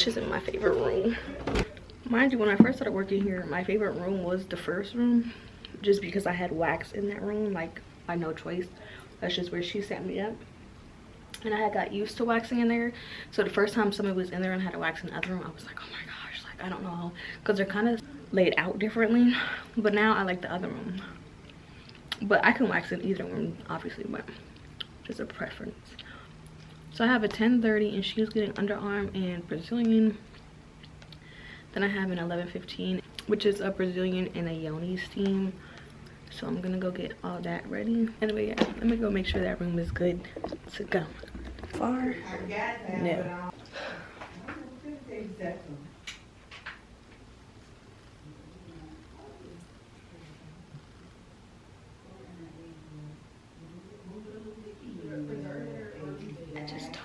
Which isn't my favorite room. Mind you, when I first started working here, my favorite room was the first room, just because I had wax in that room, like by no choice. That's just where she set me up, and I had got used to waxing in there. So the first time somebody was in there and had a wax in the other room, I was like, oh my gosh, like I don't know, because they're kind of laid out differently. But now I like the other room, but I can wax in either room obviously, but just a preference. So I have a 1030 and she was getting underarm and Brazilian. Then I have an 1115, which is a Brazilian and a yoni steam. So I'm gonna go get all that ready. Anyway, yeah, let me go make sure that room is good to go. Far? No. I just don't.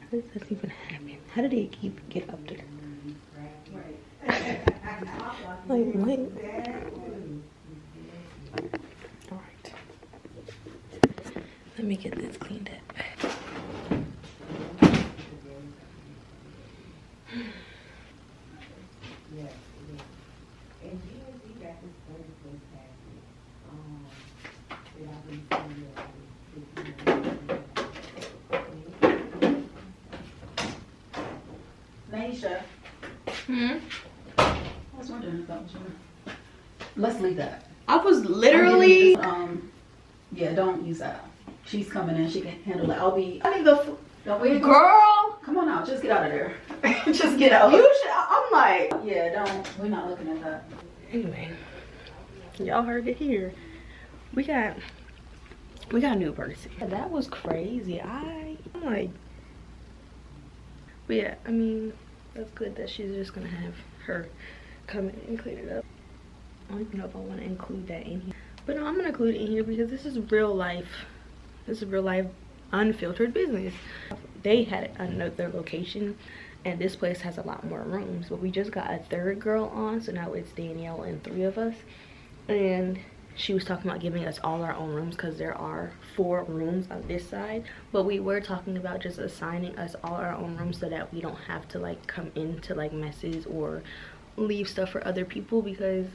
How does this even happen? How did they get up there? Like, what? Alright. Let me get this cleaned up. Naisha. I was wondering if that was your... Let's leave that. I was literally... yeah, don't use that. She's coming in. She can handle it. I'll be... I need the... Don't wait. Girl! Come on out. Just get out of there. Just get out. You should... I'm like... Yeah, don't... We're not looking at that. Anyway. Y'all heard it here. We got a new person. That was crazy. I'm like... But yeah, I mean, that's good that she's just gonna have her come in and clean it up. I don't even know if I want to include that in here. But no, I'm gonna include it in here because this is real life. This is real life unfiltered business. They had another location and this place has a lot more rooms. But we just got a third girl on, so now it's Danielle and 3 of us. And she was talking about giving us all our own rooms because there are 4 rooms on this side, but we were talking about just assigning us all our own rooms so that we don't have to like come into like messes or leave stuff for other people, because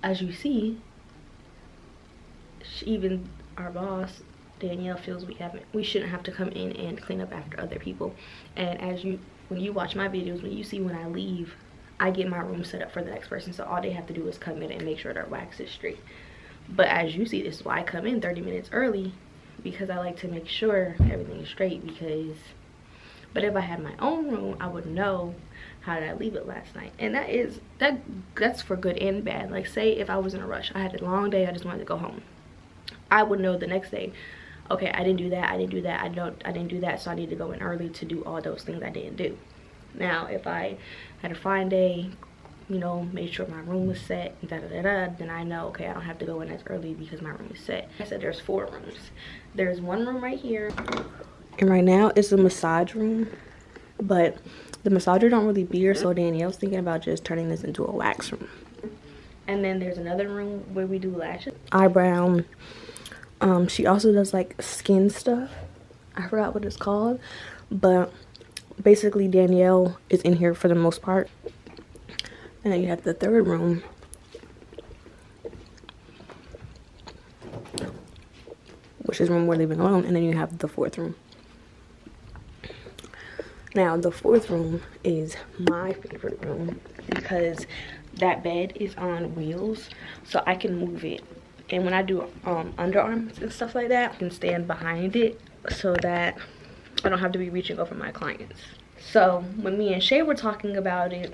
as you see, even our boss Danielle feels we shouldn't have to come in and clean up after other people. And when you watch my videos, when you see when I leave, I get my room set up for the next person, so all they have to do is come in and make sure their wax is straight. But as you see, this is why I come in 30 minutes early, because I like to make sure everything is straight. But if I had my own room, I would know how did I leave it last night. And that's for good and bad. Like, say if I was in a rush, I had a long day, I just wanted to go home, I would know the next day, okay, I didn't do that, I didn't do that, I didn't do that, so I need to go in early to do all those things I didn't do. Now, if I had a fine day, you know, made sure my room was set, then I know, okay, I don't have to go in as early because my room is set. I said there's 4 rooms. There's one room right here, and right now it's a massage room, but the massager don't really be here, so Danielle's thinking about just turning this into a wax room. And then there's another room where we do lashes, eyebrow. She also does like skin stuff. I forgot what it's called, but basically Danielle is in here for the most part. And then you have the third room, which is when we're living alone. And then you have the 4th room. Now the 4th room is my favorite room because that bed is on wheels, so I can move it. And when I do underarms and stuff like that, I can stand behind it so that I don't have to be reaching over my clients. So when me and Shay were talking about it,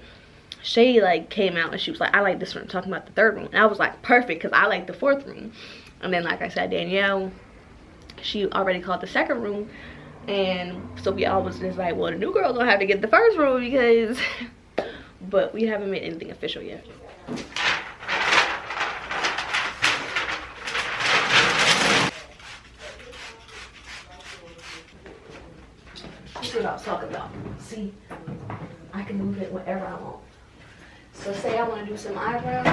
Shay like came out and she was like, I like this room, talking about the 3rd room. And I was like, perfect, because I like the 4th room. And then, like I said, Danielle, she already called the 2nd room. And so we all was just like, well, the new girl don't have to get the 1st room because... But we haven't made anything official yet. That's what I was talking about. See, I can move it whenever I want. So say I want to do some eyebrows.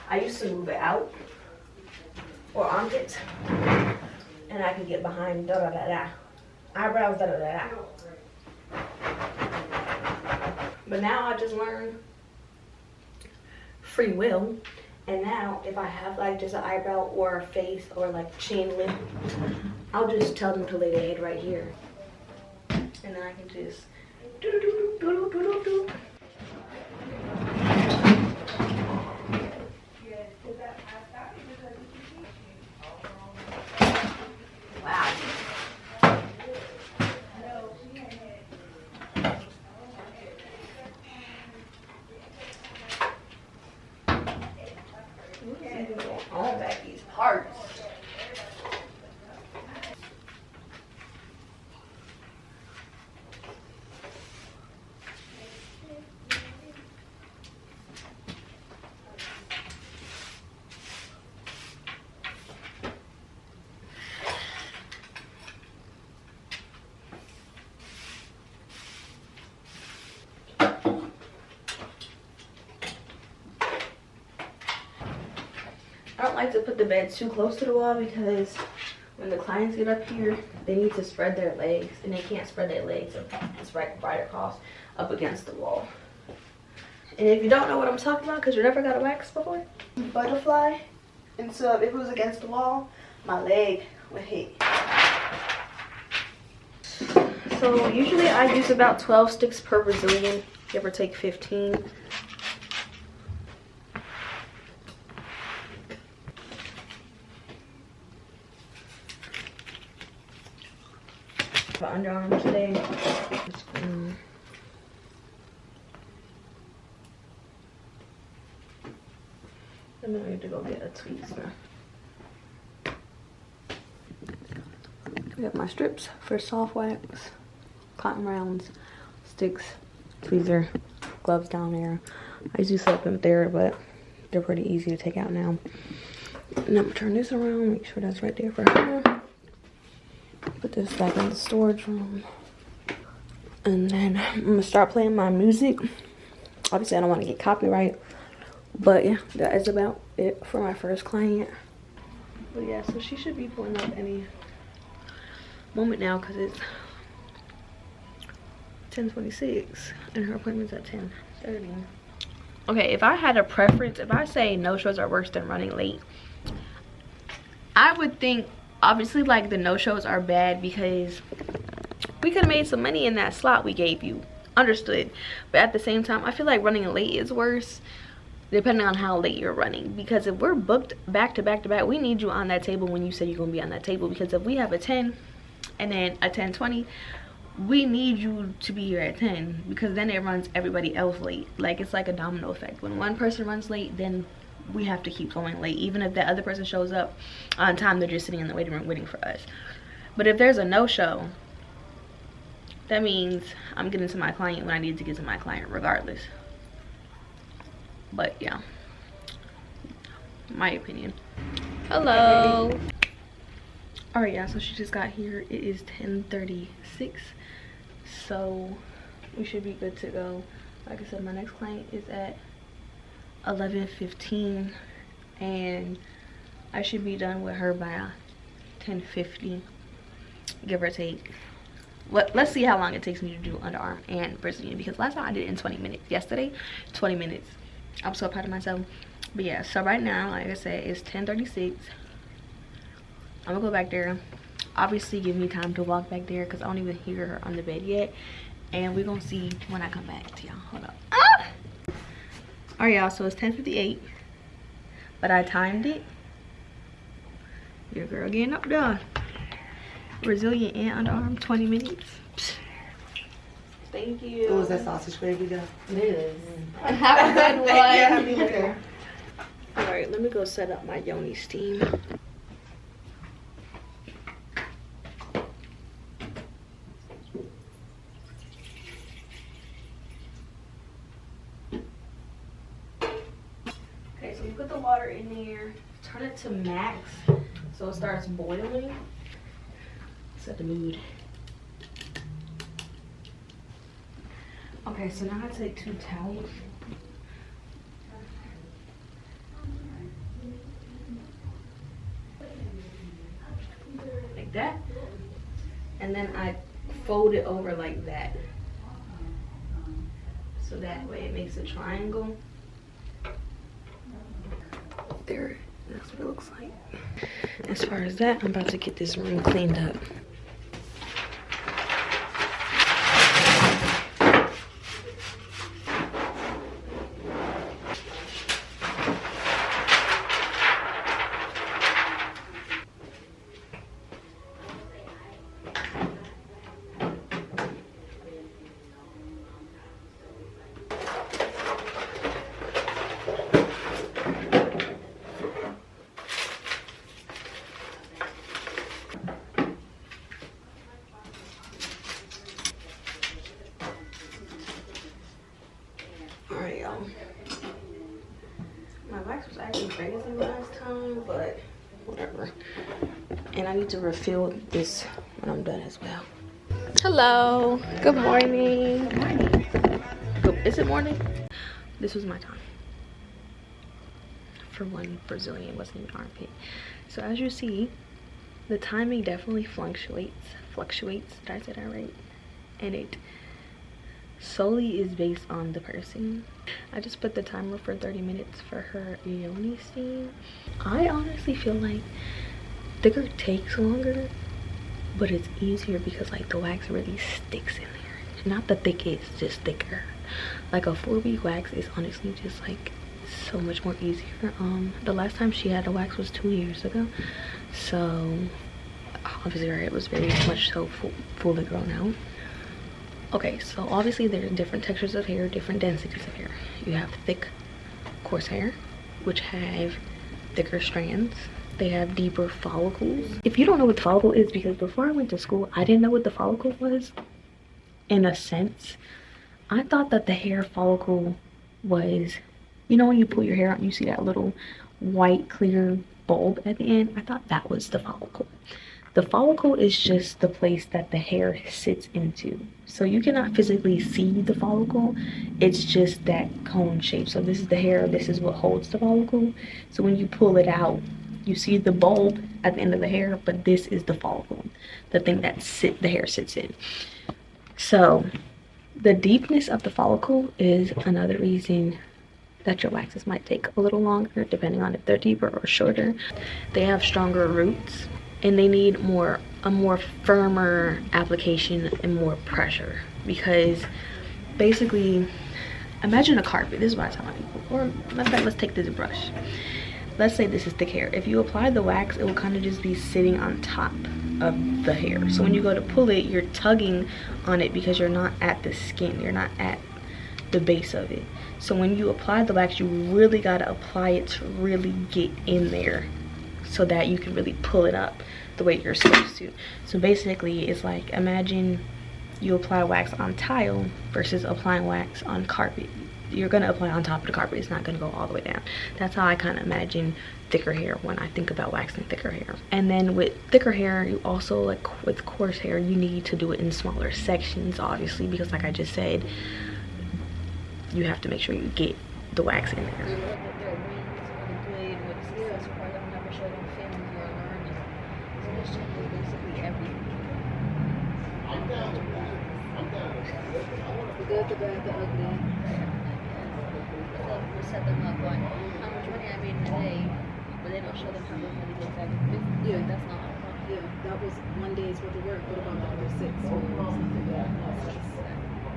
I used to move it out or armpits, and I can get behind da da da da. Eyebrows da da da da. But now I just learned free will. And now if I have like just an eyebrow or a face or like chin lip, I'll just tell them to lay their head right here. And then I can just do do do do do do do. Wow. On back these parts. I don't like to put the bed too close to the wall because when the clients get up here, they need to spread their legs, and they can't spread their legs it's right across up against the wall. And if you don't know what I'm talking about because you never got a wax before, butterfly, and so if it was against the wall, my leg would hit. So usually I use about 12 sticks per Brazilian, give or take 15. For underarms today. I'm gonna need to go get a tweezer. I got my strips for soft wax, cotton rounds, sticks, tweezer, gloves down there. I usually set them there, but they're pretty easy to take out now. And I'm gonna turn this around, make sure that's right there for her. Put this back in the storage room. And then I'm gonna start playing my music. Obviously I don't want to get copyright, but yeah, that is about it for my first client. But yeah, so she should be pulling up any moment now because it's 10:26 and her appointment's at 10:30. Okay, if I had a preference, if I say no-shows are worse than running late, I would think obviously like the no-shows are bad because we could have made some money in that slot we gave you. Understood. But at the same time, I feel like running late is worse depending on how late you're running, because if we're booked back to back to back, we need you on that table when you say you're gonna be on that table, because if we have a 10 and then a 10:20, we need you to be here at 10 because then it runs everybody else late. Like it's like a domino effect. When one person runs late, then we have to keep going late. Even if that other person shows up on time, they're just sitting in the waiting room waiting for us. But if there's a no-show, that means I'm getting to my client when I need to get to my client regardless. But yeah, my opinion. Hello. All right, yeah, so she just got here. It is 10:36, so we should be good to go. Like I said, my next client is at 11:15, and I should be done with her by 10:50, give or take. Let's see how long it takes me to do underarm and Brazilian, because last time I did it in 20 minutes. Yesterday, 20 minutes. I'm so proud of myself. But yeah, so right now, like I said, it's 10:36. I'm gonna go back there. Obviously, give me time to walk back there because I don't even hear her on the bed yet. And we're gonna see when I come back to y'all. Hold up. Ah! All right, y'all, so it's 10:58, but I timed it. Your girl getting up done. Brazilian and underarm, 20 minutes. Psst. Thank you. What was that sausage gravy though? It is. Have a good one. Yeah, me too. All right, let me go set up my yoni steam. Okay, so you put the water in there, turn it to max so it starts boiling. Set the mood. Okay, so now I take 2 towels that, and then I fold it over like that. So that way it makes a triangle. There, that's what it looks like. As far as that, I'm about to get this room cleaned up. Alright, y'all. My wax was actually crazy last time, but whatever. And I need to refill this when I'm done as well. Hello. Good morning. Good morning. Is it morning? This was my time. For one Brazilian wasn't even armpit. So as you see, the timing definitely fluctuates. Did I say that right? And it solely is based on the person. I just put the timer for 30 minutes for her yoni steam. I honestly feel like thicker takes longer, but it's easier because like the wax really sticks in there. Not the thick, it's just thicker. Like a 4-week wax is honestly just like so much more easier. The last time she had a wax was 2 years ago, so obviously her hair was very much so fully grown out. Okay, so obviously there's different textures of hair, different densities of hair. You have thick, coarse hair, which have thicker strands. They have deeper follicles. If you don't know what the follicle is, because before I went to school, I didn't know what the follicle was. In a sense, I thought that the hair follicle was, you know when you pull your hair out and you see that little white clear bulb at the end? I thought that was the follicle. The follicle is just the place that the hair sits into. So you cannot physically see the follicle. It's just that cone shape. So this is the hair, this is what holds the follicle. So when you pull it out, you see the bulb at the end of the hair, but this is the follicle, the thing that the hair sits in. So the deepness of the follicle is another reason that your waxes might take a little longer, depending on if they're deeper or shorter. They have stronger roots, and they need a more firmer application and more pressure, because basically, imagine a carpet. This is what I tell my people. Or let's take this brush. Let's say this is thick hair. If you apply the wax, it will kind of just be sitting on top of the hair. So when you go to pull it, you're tugging on it because you're not at the skin. You're not at the base of it. So when you apply the wax, you really got to apply it to really get in there so that you can really pull it up the way you're supposed to. So basically, it's like, imagine you apply wax on tile versus applying wax on carpet. You're gonna apply on top of the carpet. It's not gonna go all the way down. That's how I kind of imagine thicker hair when I think about waxing thicker hair. And then with thicker hair, you also, like with coarse hair, you need to do it in smaller sections, obviously, because like I just said, you have to make sure you get the wax in there. Good, the bad, the ugly. We set them up on how much money I made in a day, but they don't show them how much money goes back in the business. Yeah, That's not our problem. Yeah, that was one day's worth of work. What about the other 6? Or something like that?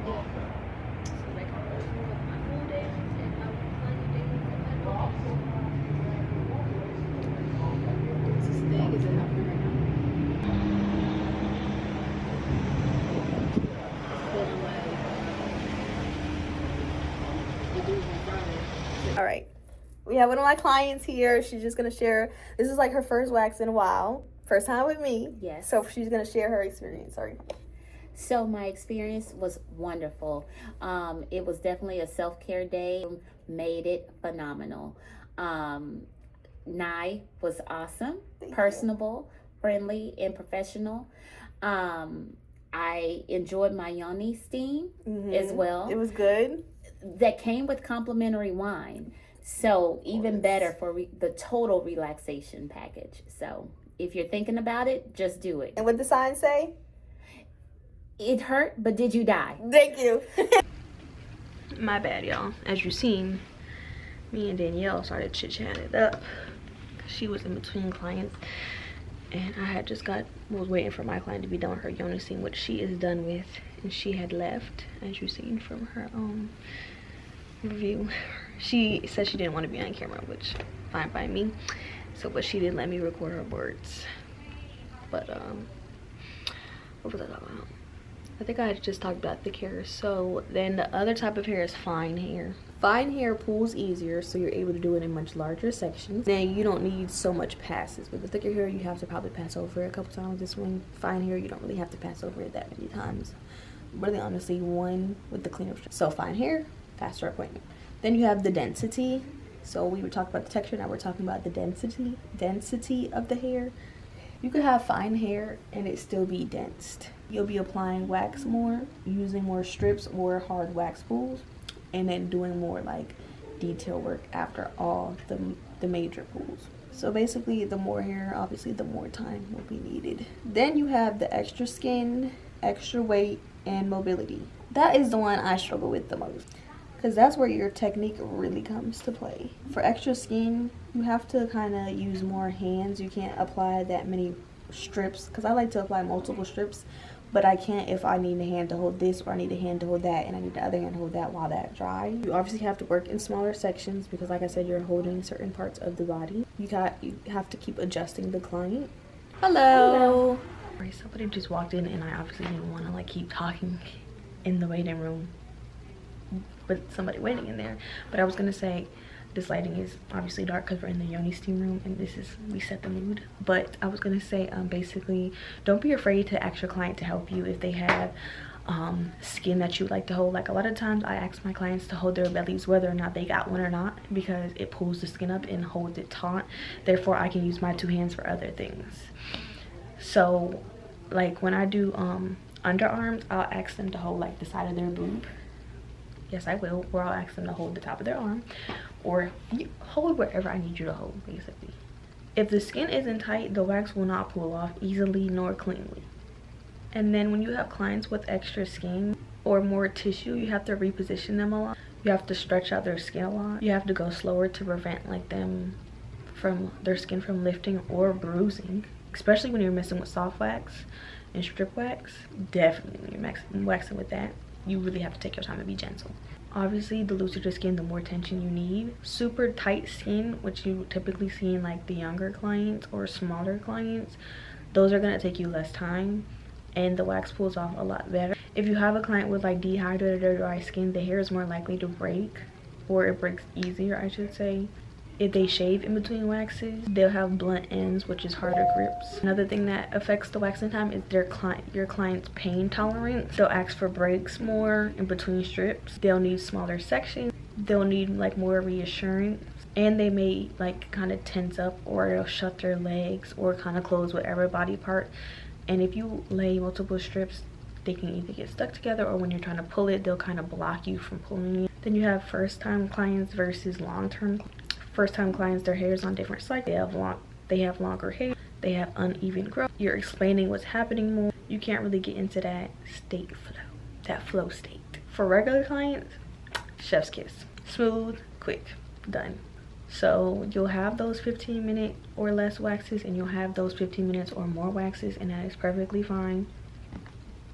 Yeah. So like my full days and my money days and my dogs. Is this thing, is it happening right now? All right, we have one of my clients here. She's just gonna share. This is like her first wax in a while, first time with me. Yes. So she's gonna share her experience. Sorry. So my experience was wonderful. It was definitely a self-care day. Made it phenomenal. Nye was awesome, personable, friendly, and professional. I enjoyed my yoni steam as well. It was good. That came with complimentary wine. So even better for the total relaxation package. So If you're thinking about it, just do it. And what the sign say? It hurt, but did you die? Thank you. My bad, y'all. As you seen, me and Danielle started chit-chatting up. She was in between clients, and I had just was waiting for my client to be done with her yoni scene, which she is done with, and she had left, as you seen from her review. She said she didn't want to be on camera, which fine by me. So, but she did let me record her words. But what was I talking about? I think I just talked about thick hair. So then the other type of hair is fine hair. Fine hair pulls easier, so you're able to do it in much larger sections. Then you don't need so much passes. With the thicker hair, you have to probably pass over it a couple times. This one, fine hair, you don't really have to pass over it that many times. Really, honestly, one with the cleanup. So fine hair, faster appointment. Then you have the density. So we were talking about the texture, now we're talking about the density of the hair. You could have fine hair and it still be dense. You'll be applying wax more, using more strips or hard wax pulls, and then doing more like detail work after all the major pulls. So basically, the more hair, obviously the more time will be needed. Then you have the extra skin, extra weight, and mobility. That is the one I struggle with the most, because that's where your technique really comes to play. For extra skin, you have to kind of use more hands. You can't apply that many strips, because I like to apply multiple strips, but I can't if I need a hand to hold this, or I need a hand to hold that, and I need the other hand to hold that while that dries. You obviously have to work in smaller sections, because like I said, you're holding certain parts of the body. You have to keep adjusting the client. Hello. Alright, somebody just walked in, and I obviously didn't want to like keep talking in the waiting room with somebody waiting in there. But I was gonna say, this lighting is obviously dark because we're in the yoni steam room, and we set the mood. But I was gonna say, basically, don't be afraid to ask your client to help you if they have skin that you like to hold. Like, a lot of times I ask my clients to hold their bellies whether or not they got one or not, because it pulls the skin up and holds it taut. Therefore, I can use my two hands for other things. So like when I do underarms, I'll ask them to hold like the side of their boob. Yes, I will. Or I'll ask them to hold the top of their arm, or hold wherever I need you to hold, basically. If the skin isn't tight, the wax will not pull off easily nor cleanly. And then when you have clients with extra skin or more tissue, you have to reposition them a lot. You have to stretch out their skin a lot. You have to go slower to prevent like their skin from lifting or bruising, especially when you're messing with soft wax and strip wax. Definitely when you're waxing with that, you really have to take your time and be gentle. Obviously, the looser the skin, the more tension you need. Super tight skin, which you typically see in like the younger clients or smaller clients, those are gonna take you less time, and the wax pulls off a lot better. If you have a client with like dehydrated or dry skin, the hair is more likely to break, or it breaks easier, I should say. If they shave in between waxes, they'll have blunt ends, which is harder grips. Another thing that affects the waxing time is your client's pain tolerance. They'll ask for breaks more in between strips. They'll need smaller sections. They'll need like more reassurance. And they may like kind of tense up, or they'll shut their legs or kind of close whatever body part. And if you lay multiple strips, they can either get stuck together, or when you're trying to pull it, they'll kind of block you from pulling it. Then you have first-time clients versus long-term. First-time clients, their hair is on different cycles. They have longer hair. They have uneven growth. You're explaining what's happening more. You can't really get into that flow state. For regular clients, chef's kiss. Smooth, quick, done. So you'll have those 15-minute or less waxes, and you'll have those 15 minutes or more waxes, and that is perfectly fine.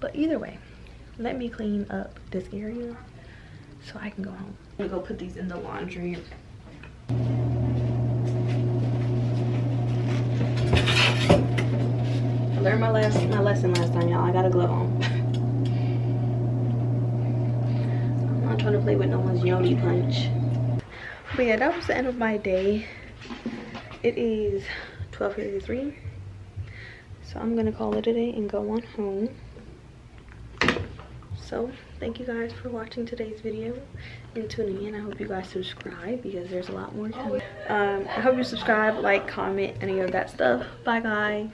But either way, let me clean up this area so I can go home. I'm gonna go put these in the laundry. I learned my lesson last time, y'all. I got a glove on. I'm not trying to play with no one's yoni punch. But yeah, that was the end of my day. It is 12:33, so I'm gonna call it a day and go on home. So thank you guys for watching today's video and tuning in. I hope you guys subscribe, because there's a lot more coming. I hope you subscribe, like, comment, any of that stuff. Bye guys.